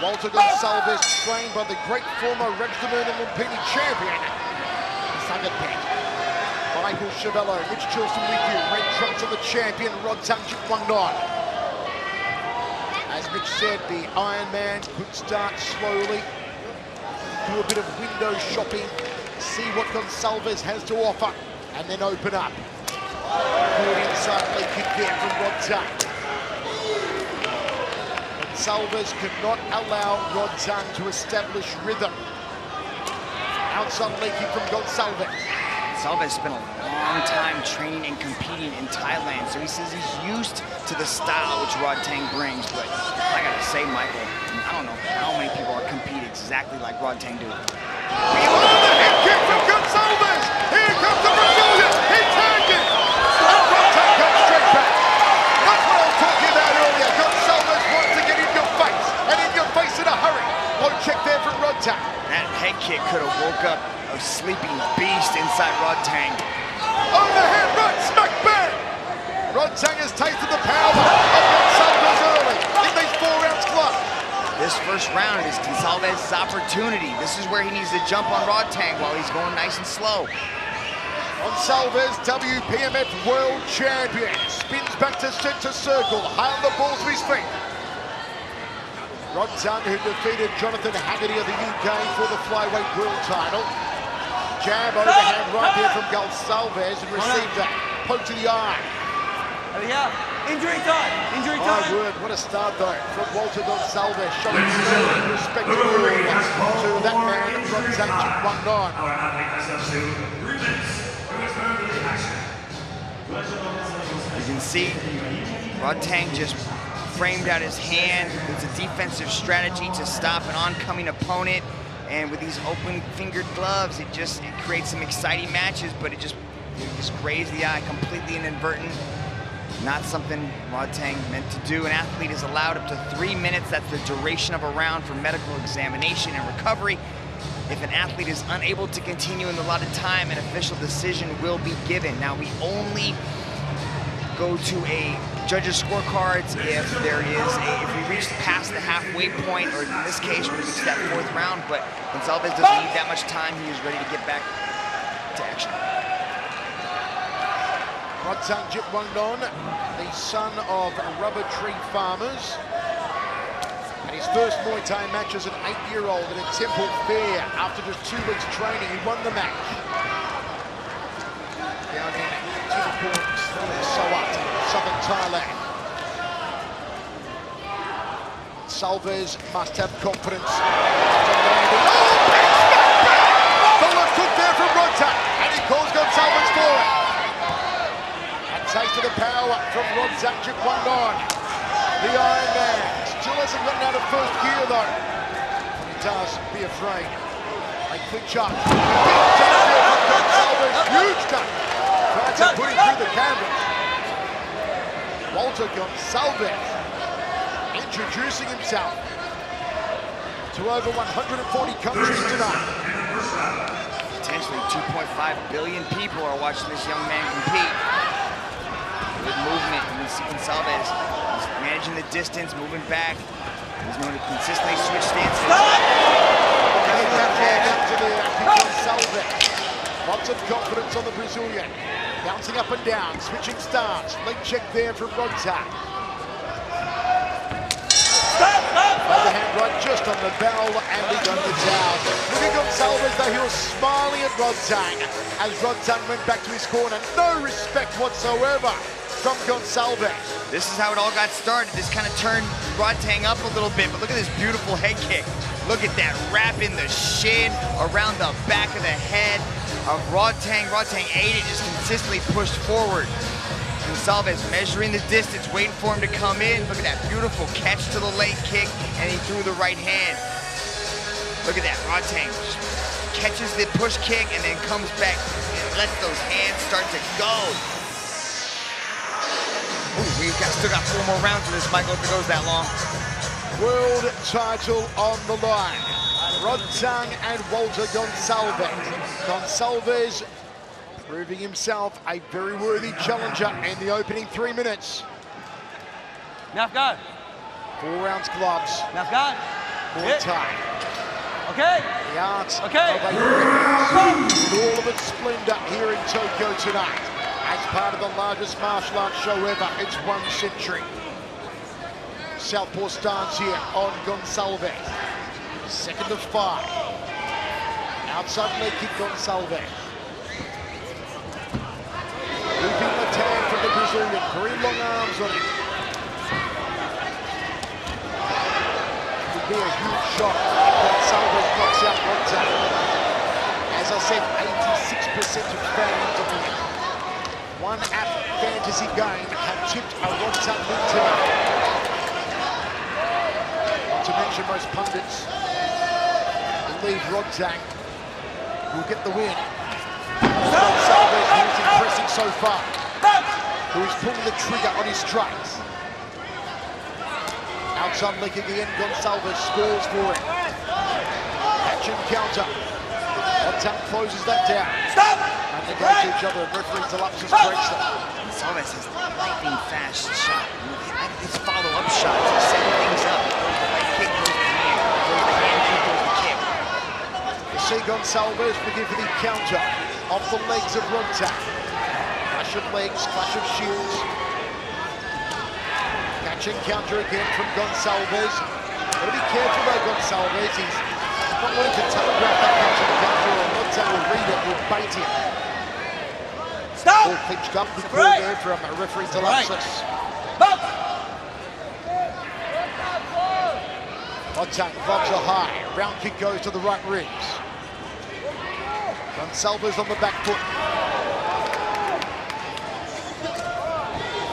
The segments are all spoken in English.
Walter Gonçalves, trained by the great former Rex de Moon and Lumpini champion, Sagapet. Michael Chiavello, Mitch Chilson with you. Red trunks on the champion, Rodtang Jitwangnon. As Mitch said, the Iron Man could start slowly, do a bit of window shopping, see what Gonçalves has to offer, and then open up. Good inside leg kick there from Rodtang. Gonçalves cannot allow Rodtang to establish rhythm. Outside leg kick from Gonçalves. Gonçalves spent a long time training and competing in Thailand, so he says he's used to the style which Rodtang brings. But I gotta say, Michael, I don't know how many people are competing exactly like Rodtang do. Head kick from Gonçalves! Here comes the Brazilian! He turned it! And Rodtang comes straight back. That's what I was talking about earlier. Gonçalves wants to get in your face, and in your face in a hurry. Low check there from Rodtang. That head kick could have woke up a sleeping beast inside Rodtang. Overhead right, smack bang! Rodtang has tasted the power of Gonçalves early in these 4 rounds club. This first round is Gonçalves' opportunity. This is where he needs to jump on Rodtang while he's going nice and slow. Gonçalves, WPMF World Champion, spins back to center circle, high on the balls of his feet. Rodtang, who defeated Jonathan Haggerty of the UK for the flyweight world title. Jab overhand right there from Gonçalves and received a poke to the eye. Injury time! Injury My time! word, what a start though from Walter Gonçalves, showing no respect to that man, Rodtang Jitwangnon. You can see Rodtang just framed out his hand. It's a defensive strategy to stop an oncoming opponent. And with these open-fingered gloves, it creates some exciting matches, but it just grazed the eye, completely inadvertent. Not something Rodtang meant to do. An athlete is allowed up to 3 minutes. That's the duration of a round for medical examination and recovery. If an athlete is unable to continue in the allotted time, an official decision will be given. Now, we only go to a judges' scorecards if if we reach past the halfway point, or in this case, we reach that 4th round. But Gonçalves doesn't need that much time. He is ready to get back to action. Rodtang Jitwangnon, the son of rubber tree farmers. And his first Muay Thai match as an 8-year-old at a Temple Fair. After just 2 weeks training, he won the match. Down in Timport, Sawat, southern Thailand. Gonçalves must have confidence. The left hook there from Rodtang, and he calls Gonçalves for it. Taste of the power from Rodtang Jitwangnon. The Iron Man still hasn't gotten out of first gear though. He does, be afraid. A quick shot. Big jump there from Gonçalves. Huge cut. Tries to put him through the canvas. Walter Gonçalves introducing himself to over 140 countries tonight. Potentially 2.5 billion people are watching this young man compete. With movement, and we see Gonçalves, he's managing the distance, moving back. He's going to consistently switch stances. Lots of confidence on the Brazilian. Bouncing up and down, switching stance. Leg check there from Rodtang. Overhand right just on the bell, and he got the towel. Look at Gonçalves though, he was smiling at Rodtang as Rodtang went back to his corner. No respect whatsoever from Gonçalves. This is how it all got started. This kind of turned Rodtang up a little bit, but look at this beautiful head kick. Look at that wrap in the shin, around the back of the head of Rodtang. Rodtang ate it, just consistently pushed forward. Gonçalves measuring the distance, waiting for him to come in. Look at that beautiful catch to the leg kick, and he threw the right hand. Look at that, Rodtang catches the push kick and then comes back and lets those hands start to go. Ooh, we've still got 4 more rounds of this, Michael, if it goes that long. World title on the line. Rodtang and Walter Gonçalves. Gonçalves proving himself a very worthy challenger in the opening 3 minutes. Now go. 4 rounds gloves. Now go. Muay Thai. Okay. The art Okay. of a fitness in all of its splendor here in Tokyo tonight. As part of the largest martial arts show ever, it's 1 century. Southpaw stance here on Gonçalves. 2nd of 5. Outside leg kick Gonçalves. Looping the tag from the Brazilian. Very long arms on him. Would be a huge shock if Gonçalves knocks out Rodtang. As I said, 86% of fans of the one-app fantasy game have tipped a Rodtang win tonight. Not to mention most pundits believe Rodtang will get the win. Gonçalves, who is impressing so far, who is pulling the trigger on his strikes. Outside leg again, Gonçalves scores for him. Catch and counter. Rodtang closes that down. Stop! And they go to each other, and referee Delapsis breaks them. Gonçalves has lightning fast shot. His follow-up shots, he's setting things up. Goes the leg kick, goes the hand. Goes the hand kick, goes the kick. You see Gonçalves begin for the counter off the legs of Rodtang. Clash of legs, clash of shields. Catch and counter again from Gonçalves. Got to be careful though, Gonçalves. He's not wanting to telegraph that catch and counter, or Rodtang will read it, will bait him. Stop! All pitched up, good ball there from referee Delapsis. Rodtang gloves are high. Round kick goes to the right ribs. Gonçalves on the back foot.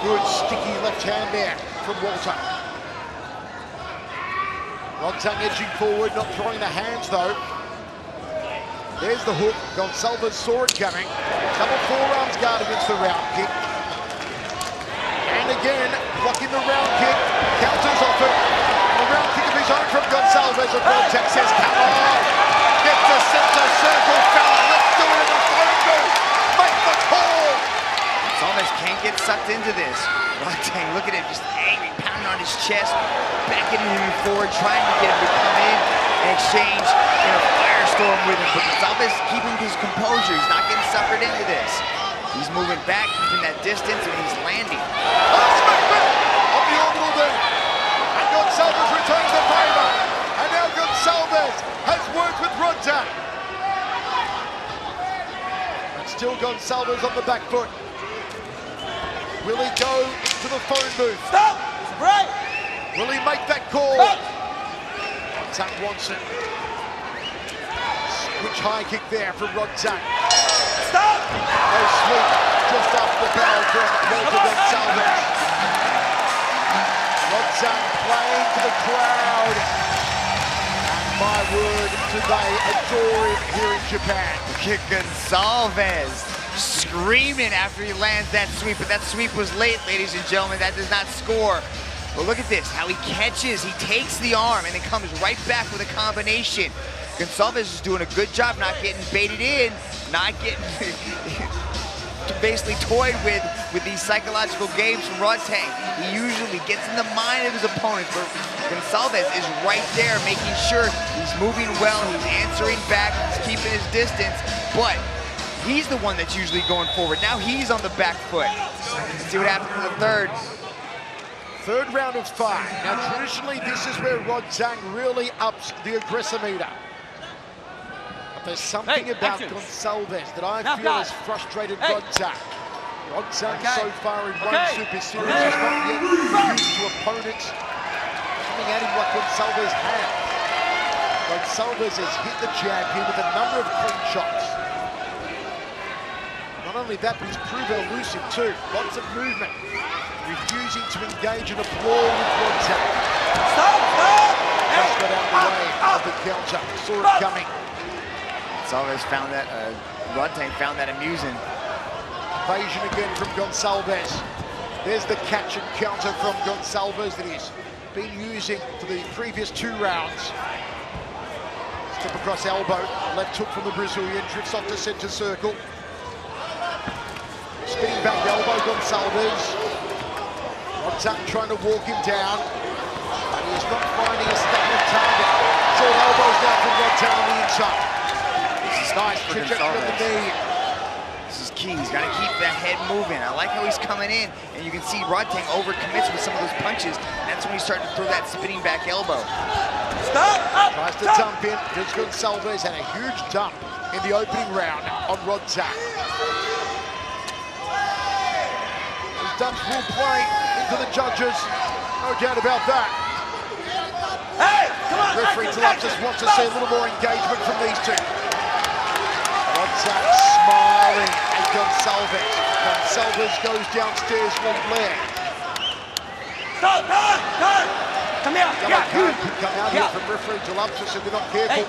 Good sticky left hand there from Walter. Rodtang edging forward, not throwing the hands though. There's the hook. Gonçalves saw it coming. Double forearms guard against the round kick. And again, blocking the round kick. Counters off it. A round kick of his own from Gonçalves. And Rodtang says, come on. Get to center circle, fella. Let's do it in the phone booth. Make the call. Gonçalves can't get sucked into this. Rodtang, look at him, just angry, pounding on his chest, beckoning him forward, trying to get him to come in and exchange a firestorm with him. But Gonçalves keeping his composure. He's not getting suckered into this. He's moving back, keeping that distance, and he's landing. On the orbital there. And Gonçalves returns the favor. And now Gonçalves has worked with Rodtang. And still Gonçalves on the back foot. Will he go to the phone booth? Stop! Right! Will he make that call? Rodtang wants it. Switch high kick there from Rodtang. Stop! No sweep, just off the bell from Walter Gonçalves. Rodtang playing to the crowd. And my word, today adore him here in Japan. Look at Gonçalves screaming after he lands that sweep, but that sweep was late, ladies and gentlemen. That does not score. But look at this, how he catches, he takes the arm and then comes right back with a combination. Gonçalves is doing a good job not getting baited in, not getting basically toyed with these psychological games from Rodtang. He usually gets in the mind of his opponent, but Gonçalves is right there making sure he's moving well, he's answering back, he's keeping his distance, but he's the one that's usually going forward. Now he's on the back foot. Let's see what happens in the third. Third round of 5. Now traditionally this is where Rodtang really ups the aggressimeter. But there's something about Gonçalves that I feel has frustrated Rodtang. Rodtang so far in one Super Series is not yet used to opponents coming at him like Gonçalves has. Gonçalves has hit the jab here with a number of clean shots. Not only that, but he's proven elusive too. Lots of movement. Refusing to engage in a brawl with Rodtang. Stop! Just got out of the way of the counter. Saw it coming. Gonçalves found that, Rodtang found that amusing. Evasion again from Gonçalves. There's the catch and counter from Gonçalves that he's been using for the previous 2 rounds. Step across elbow. Left hook from the Brazilian. Drifts off to center circle. Spinning back elbow, Gonçalves. Rodtang trying to walk him down, but he is not finding a stagnant target. Rodtang on the inside. This is Nice for trajectory of the Gonzalez. knee. This is key. He's got to keep that head moving. I like how he's coming in, and you can see Rodtang overcommits with some of those punches. That's when he started to throw that spinning back elbow. Stop! Up! Tries to Stop! dump in. Vince Gonzalez had a huge dump in the opening round on Rodtang. These dumps will play into the judges. No doubt about that. Hey! Come on! Referee Galapsis wants to see a little more engagement from these two. Rodtang smiling at Gonzalez. Gonzalez goes downstairs with Blair. Stop! Time! Time! Come here! Yellow card could come out here from referee Galapsis if they're not careful. Hey!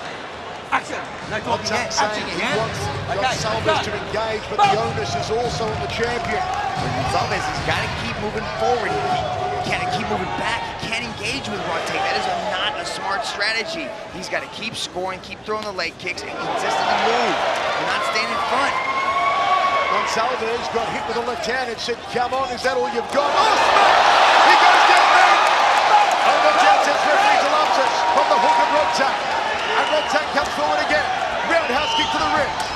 Action! No talking Rodtang yet. saying Action! he Yeah? wants Okay, Gonzalez go. to engage, but the onus is also on the champion. Gonzalez has got to keep moving forward. He can't keep moving back. He can't engage with Rodtang. That is not a smart strategy. He's got to keep scoring, keep throwing the leg kicks, and consistently move. And not staying in front. Gonzalez got hit with a left hand and said, come on, is that all you've got? Oh, smack! He goes down there! Oh, knocked out, says referee Galapsis from the hook of Rodtang. And Rodtang comes forward again. Roundhouse kick to the ribs.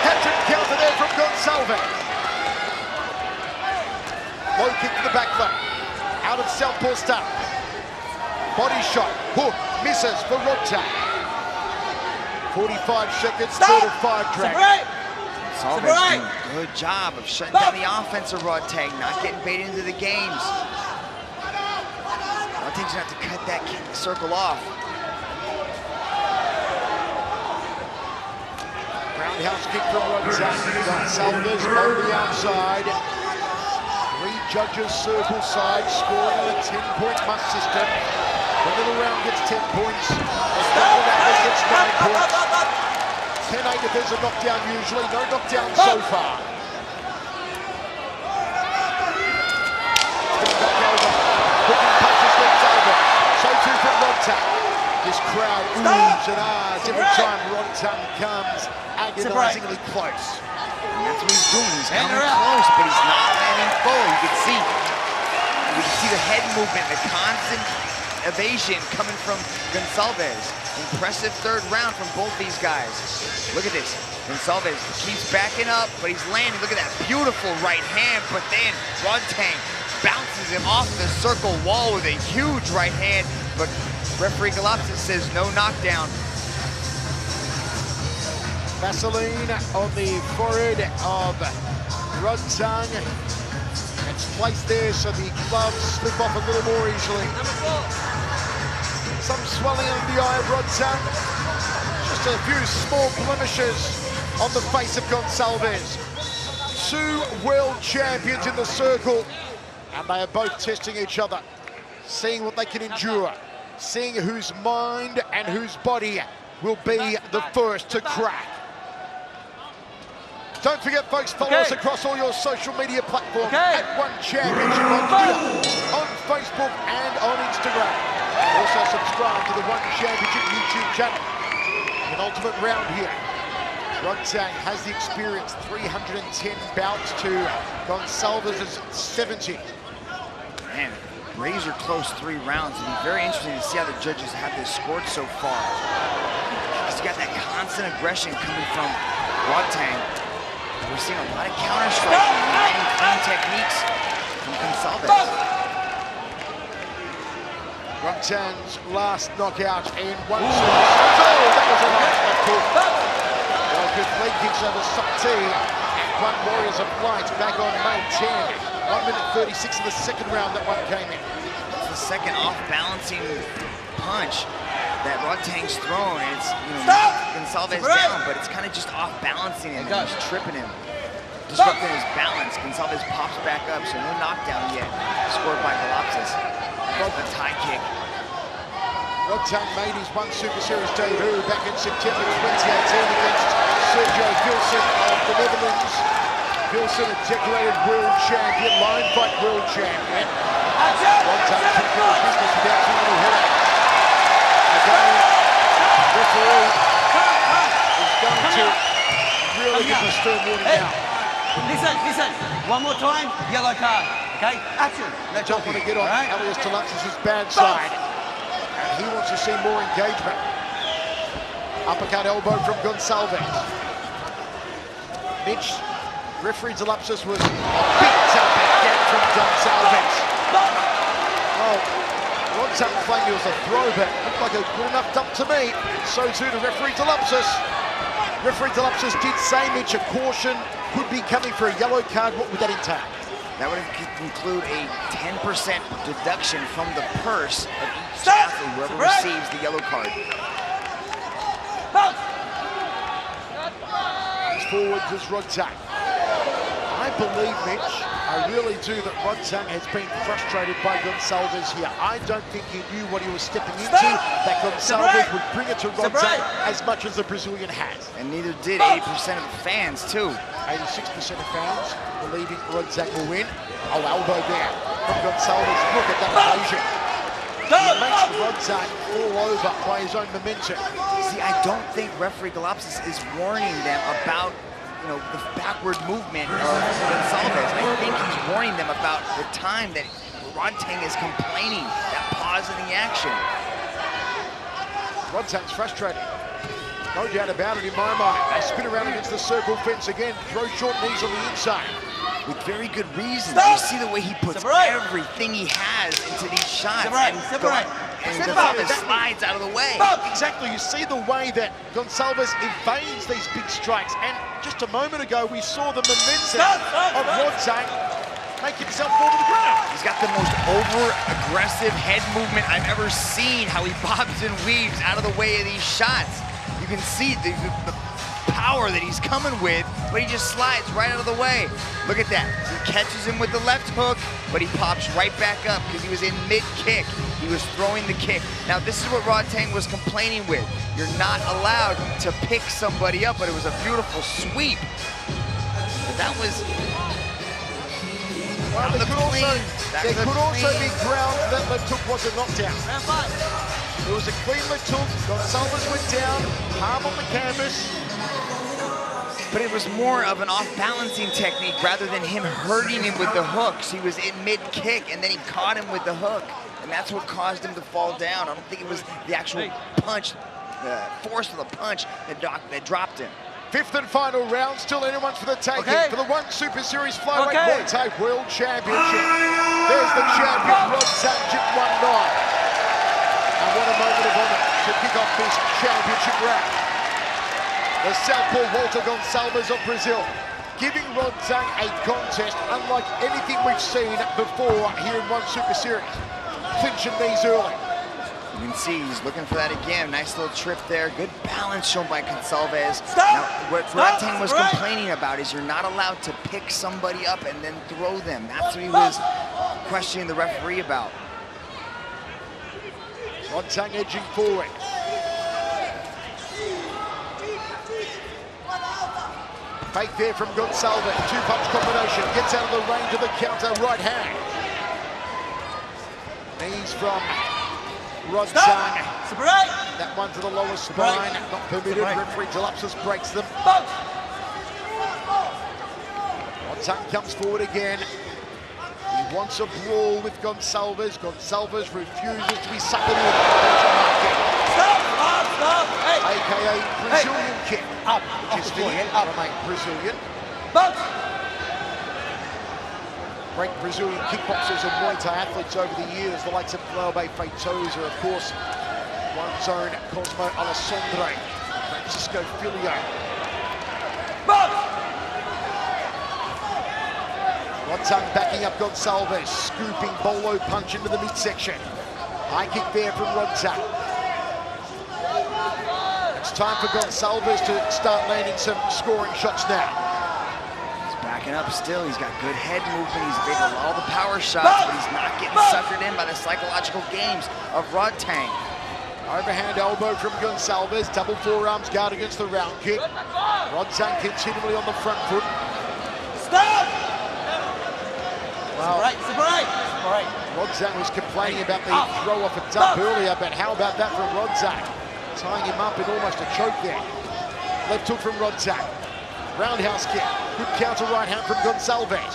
Hat-trick counter there from Gonzalez. Low kick to the back leg. Out of southpaw stance. Body shot. Hook. Misses for Rodtang. 45 seconds, Stop! 35 drag. Separate! Gonzalez doing a good job of shutting down the offense of Rodtang, not getting baited into the games. Rodtang's gonna have to cut that circle off. Roundhouse kick from Rodtang. Gonzalez on the outside. 3 judges circle side, scoring on a 10-point must system. The middle round gets 10 points. The second round gets 9 points. 10-8 if there's a knockdown usually. No knockdown so far. It's back over. Hooking punches left over. So too from Rodtang. This crowd oohs and ahs every time Rodtang comes agonizingly close. And that's what he's doing. He's coming close, but he's not landing full. You can see the head movement, the constant evasion coming from Gonzalez. Impressive third round from both these guys. Look at this. Gonzalez keeps backing up, but he's landing. Look at that beautiful right hand, but then Rodtang bounces him off the circle wall with a huge right hand, but referee Galapsis says no knockdown. Vaseline on the forehead of Rodtang. It's placed there so the gloves slip off a little more easily. Some swelling on the eye of Rodtang. Just a few small blemishes on the face of Gonzalez. 2 world champions in the circle, and they are both testing each other, seeing what they can endure, seeing whose mind and whose body will be the first to crack. Don't forget, folks, follow us across all your social media platforms at One Championship on Twitter, on Facebook, and on Instagram. Also subscribe to the One Championship YouTube channel. An ultimate round here. Rodtang has the experience, 310 bouts to Gonzalez's 70. Man, razor close 3 rounds. It'll be very interesting to see how the judges have this scored so far. He's got that constant aggression coming from Rodtang. We're seeing a lot of counter striking and clean techniques from Gonzalez. Rodtang's last knockout in 1 service. Oh, that was a nice left hook. Good leg kicks over Sakti and One Warriors of Light back on May 10. 1 minute 36 in the second round that one came in. It's the second off-balancing punch that Rodtang's thrown. And it's Gonzalez down, but it's kind of just off-balancing him. He's tripping him, disrupting his balance. Gonzalez pops back up, so no knockdown yet. Scored by Galapsis. A tie kick. Rodtang made his 1 Super Series debut back in September 2018 against Sergio Vilsen of the Netherlands. Vilsen, a decorated world champion, line fight world champion. Rodtang took care of business without too many headaches. Again, referee is going to really give the stern warning now. Listen. One more time, yellow card. Okay? Action. No Don't want to get on Elias Taluxis' bad Stop. side. And he wants to see more engagement. Uppercut elbow from Gonçalves. Mitch, referee Delupsis was a big tap again from Gonçalves. Well, Rodtang claimed it was a throw, but looked like a good enough dump to me. So too to referee Delupsis. Referee Delupsis did say, Mitch, a caution could be coming for a yellow card. What would that entail? That would include a 10% deduction from the purse of each athlete, whoever receives the yellow card. Forwards is Rodtang. I believe, Mitch, I really do, that Rodtang has been frustrated by Gonçalves here. I don't think he knew what he was stepping into, that Gonçalves would bring it to Rodtang as much as the Brazilian has. And neither did 80% of the fans, too. 86% of fans believing Rodtang will win. Oh, elbow there from Gonçalves. Look at that evasion. He makes Rodtang all over by his own momentum. See, I don't think referee Delupsis is warning them about, you know, the backward movement of Gonçalves. I think he's warning them about the time that Rodtang is complaining, that pause in the action. Rodtang's frustrated. No doubt about it in my mind. They spin around against the circle fence again, throw short knees on the inside. With very good reason. You see the way he puts everything he has into these shots. And Gonçalves slides out of the way. Exactly, you see the way that Gonçalves evades these big strikes. And just a moment ago, we saw the momentum of Rodtang make himself fall to the ground. He's got the most over-aggressive head movement I've ever seen, how he bobs and weaves out of the way of these shots. You can see the power that he's coming with, but he just slides right out of the way. Look at that. He catches him with the left hook, but he pops right back up because he was in mid-kick. He was throwing the kick. Now, this is what Rodtang was complaining with. You're not allowed to pick somebody up, but it was a beautiful sweep. But that was... Well, there could also be ground that left hook was a knockdown. It was a clean left hook. Gonçalves went down, palm on the canvas. But it was more of an off-balancing technique rather than him hurting him with the hooks. He was in mid-kick, and then he caught him with the hook. And that's what caused him to fall down. I don't think it was the actual punch, the force of the punch that dropped him. Fifth and final round, still anyone's for the taking for the One Super Series Flyweight Muay Thai World Championship. There's the champion, Rodtang Jitwandong. And what a moment of honor to kick off this championship round. The southpaw Walter Gonçalves of Brazil, giving Rodtang a contest unlike anything we've seen before here in One Super Series. Clinching knees early. You can see he's looking for that again. Nice little trip there. Good balance shown by Gonçalves. Now, what Rodtang was complaining about is you're not allowed to pick somebody up and then throw them. That's what he was questioning the referee about. Rodtang edging forward. Fake there from Gonçalves. Two-punch combination. Gets out of the range of the counter right hand. Knees from Rodtang. That one to the lower spine. Not permitted. Referee Delupsis breaks them. Rodtang comes forward again. He wants a brawl with Gonçalves. Gonçalves refuses to be sucked into a AKA Brazilian kick. Which is the from a Brazilian. Great Brazilian kickboxers and Muay Thai athletes over the years, the likes of Cláudio Feitosa, of course, one's own Cosmo Alessandro, Francisco Filho. Rodtang backing up Gonçalves, scooping bolo punch into the midsection. High kick there from Rodtang. It's time for Gonçalves to start landing some scoring shots now. Backing up still, he's got good head movement, he's able to all the power shots, but he's not getting suckered in by the psychological games of Rodtang. Overhand elbow from Gonçalves, double forearms guard against the round kick. Rodtang continually on the front foot. Well, Rodtang was complaining about the throw off a dump earlier, but how about that from Rodtang? Tying him up in almost a choke there. Left hook from Rodtang. Roundhouse kick. Good counter right hand from Gonçalves.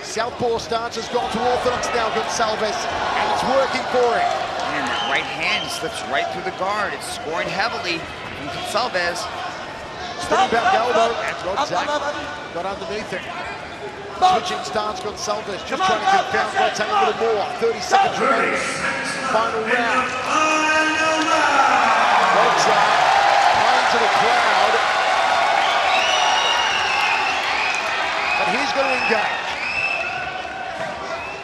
Southpaw stance has gone to orthodox now, Gonçalves, and it's working for him. Man, that right hand slips right through the guard. It's scoring heavily from Gonçalves. Spinning back elbow, and Rod Up, Tang up, up. got underneath it. Box. Switching stance, Gonçalves just Come on, trying to confound Rod Tang a little more. 30 seconds remaining. Final round. Rod Tang playing to the crowd. But he's going to engage.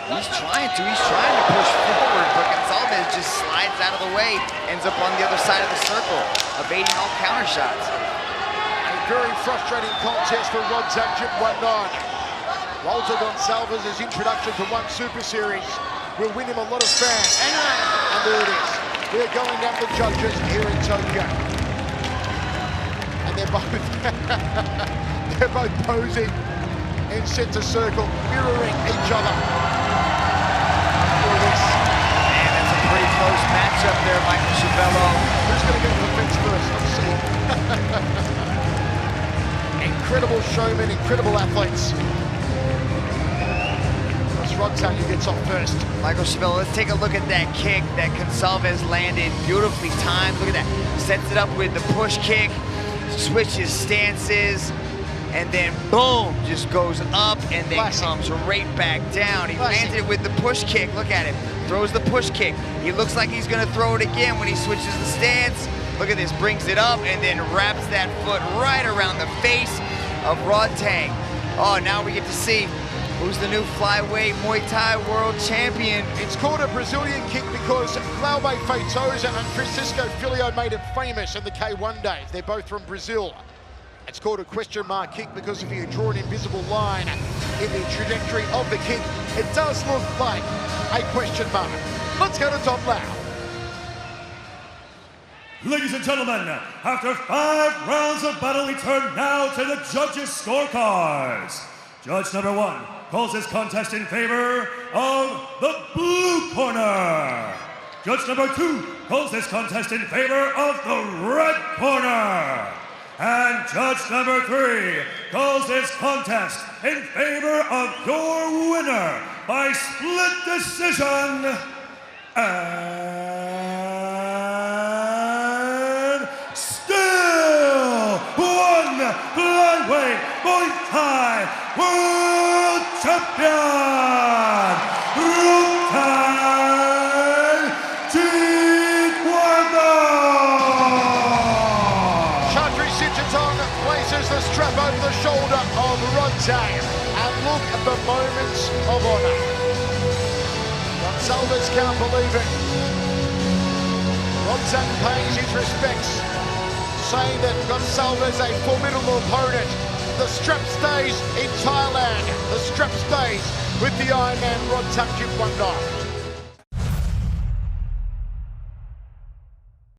He's trying to push forward, but Gonçalves just slides out of the way, ends up on the other side of the circle, evading all counter shots. A very frustrating contest for Rod Tang Jip 19. Walter Gonçalves' introduction to One Super Series will win him a lot of fans. And there it is. We're going down the judges here in Tokyo. And they're both posing in center circle, mirroring each other. Look at this. Man, that's a pretty close matchup there, Michael Schiavello. Who's going to go to the fence first? Let's see. Incredible showmen, incredible athletes. That's Rod Tang who gets off first. Michael Schiavello, let's take a look at that kick that Gonçalves landed, beautifully timed. Look at that, sets it up with the push kick, switches stances, and then boom, just goes up and then Classic. comes right back down. He Classic. landed it with the push kick. Look at him, throws the push kick. He looks like he's gonna throw it again when he switches the stance. Look at this, brings it up and then wraps that foot right around the face of Rod Tang. Oh, now we get to see who's the new flyweight Muay Thai world champion. It's called a Brazilian kick because Glauber Feitosa and Francisco Filho made it famous in the K1 days. They're both from Brazil. It's called a question mark kick because if you draw an invisible line in the trajectory of the kick, it does look like a question mark. Let's go to Tom Lau. Ladies and gentlemen, after 5 rounds of battle, we turn now to the judges' scorecards. Judge number 1 calls this contest in favor of the blue corner. Judge number 2 calls this contest in favor of the red corner. And judge number 3 calls this contest in favor of your winner by split decision. And still one flyweight Muay Thai world champion, Rod Tang Taekwondo. Chandri Sitchatong places the strap over the shoulder of Rod Tang. And look at the moments of honor. Gonçalves can't believe it. Rod Tang pays his respects, saying that Gonçalves a formidable opponent. The strap stays in Thailand. The strap stays with the Iron Man Rod Tang Jip 19.